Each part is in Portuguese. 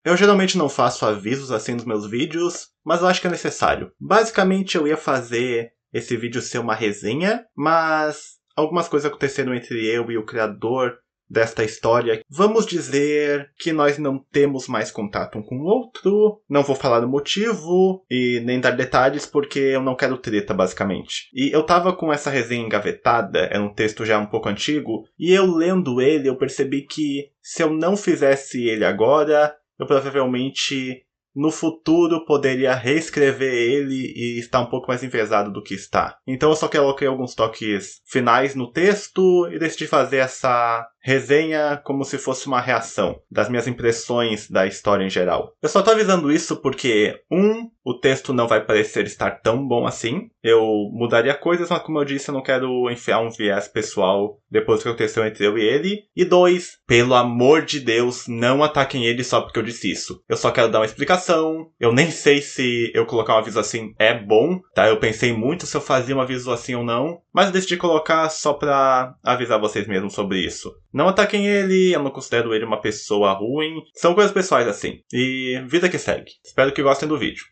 Eu geralmente não faço avisos assim nos meus vídeos, mas eu acho que é necessário. Basicamente eu ia fazer esse vídeo ser uma resenha, mas algumas coisas aconteceram entre eu e o criador desta história. Vamos dizer que nós não temos mais contato um com o outro. Não vou falar o motivo e nem dar detalhes porque eu não quero treta, basicamente. E eu tava com essa resenha engavetada, era um texto já um pouco antigo, e eu lendo ele eu percebi que se eu não fizesse ele agora, eu provavelmente no futuro poderia reescrever ele e estar um pouco mais enviesado do que está. Então eu só coloquei alguns toques finais no texto e decidi fazer essa resenha como se fosse uma reação das minhas impressões da história em geral. Eu só tô avisando isso porque, o texto não vai parecer estar tão bom assim. Eu mudaria coisas, mas como eu disse, eu não quero enfiar um viés pessoal depois do que aconteceu entre eu e ele. E 2, pelo amor de Deus, não ataquem ele só porque eu disse isso. Eu só quero dar uma explicação. Eu nem sei se eu colocar um aviso assim é bom, tá? Eu pensei muito se eu fazia um aviso assim ou não, mas eu decidi colocar só pra avisar vocês mesmos sobre isso. Não ataquem ele, eu não considero ele uma pessoa ruim. São coisas pessoais assim. E vida que segue. Espero que gostem do vídeo.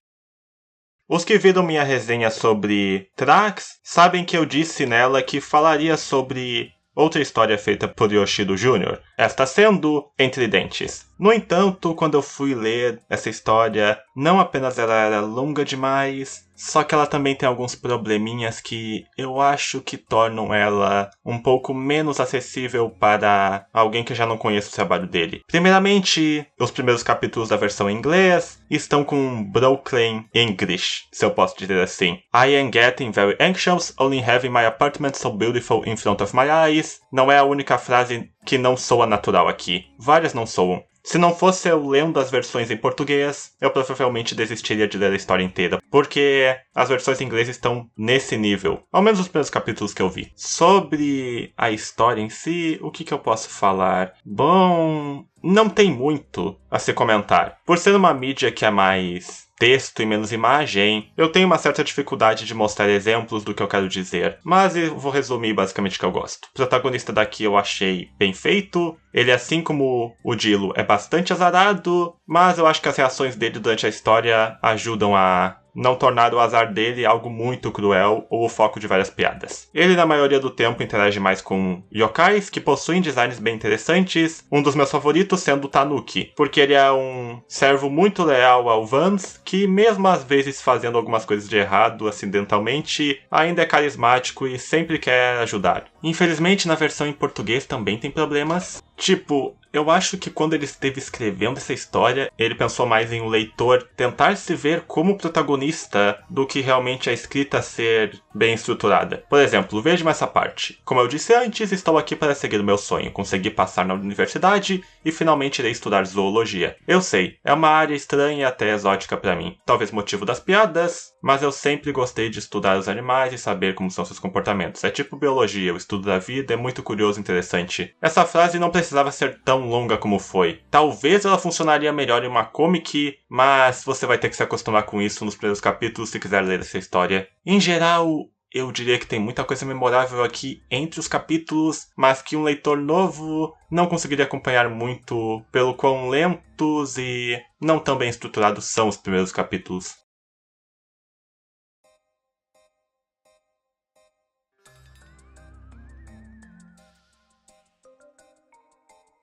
Os que viram minha resenha sobre Tracks sabem que eu disse nela que falaria sobre outra história feita por Yoshido Jr., esta sendo Entre Dentes. No entanto, quando eu fui ler essa história, não apenas ela era longa demais, só que ela também tem alguns probleminhas que eu acho que tornam ela um pouco menos acessível para alguém que já não conhece o trabalho dele. Primeiramente, os primeiros capítulos da versão em inglês estão com broken English, se eu posso dizer assim. I am getting very anxious, only having my apartment so beautiful in front of my eyes. Não é a única frase que não soa natural aqui. Várias não soam. Se não fosse eu lendo as versões em português, eu provavelmente desistiria de ler a história inteira, porque as versões em inglês estão nesse nível, ao menos os primeiros capítulos que eu vi. Sobre a história em si, o que eu posso falar? Bom, não tem muito a se comentar. Por ser uma mídia que é mais texto e menos imagem, eu tenho uma certa dificuldade de mostrar exemplos do que eu quero dizer, mas eu vou resumir basicamente o que eu gosto. O protagonista daqui eu achei bem feito, ele, assim como o Dilo, é bastante azarado, mas eu acho que as reações dele durante a história ajudam a não tornar o azar dele algo muito cruel ou o foco de várias piadas. Ele, na maioria do tempo, interage mais com yokais, que possuem designs bem interessantes, um dos meus favoritos sendo o Tanuki, porque ele é um servo muito leal ao Vance, que mesmo às vezes fazendo algumas coisas de errado acidentalmente, ainda é carismático e sempre quer ajudar. Infelizmente, na versão em português também tem problemas. Tipo, eu acho que quando ele esteve escrevendo essa história, ele pensou mais em o leitor tentar se ver como protagonista do que realmente a escrita ser bem estruturada. Por exemplo, veja essa parte. Como eu disse antes, estou aqui para seguir o meu sonho. Consegui passar na universidade e finalmente irei estudar zoologia. Eu sei, é uma área estranha e até exótica para mim. Talvez motivo das piadas, mas eu sempre gostei de estudar os animais e saber como são seus comportamentos. É tipo biologia, o estudo da vida é muito curioso e interessante. Essa frase não precisava ser tão longa como foi. Talvez ela funcionaria melhor em uma comic, mas você vai ter que se acostumar com isso nos primeiros capítulos se quiser ler essa história. Em geral, eu diria que tem muita coisa memorável aqui entre os capítulos, mas que um leitor novo não conseguiria acompanhar muito pelo quão lentos e não tão bem estruturados são os primeiros capítulos.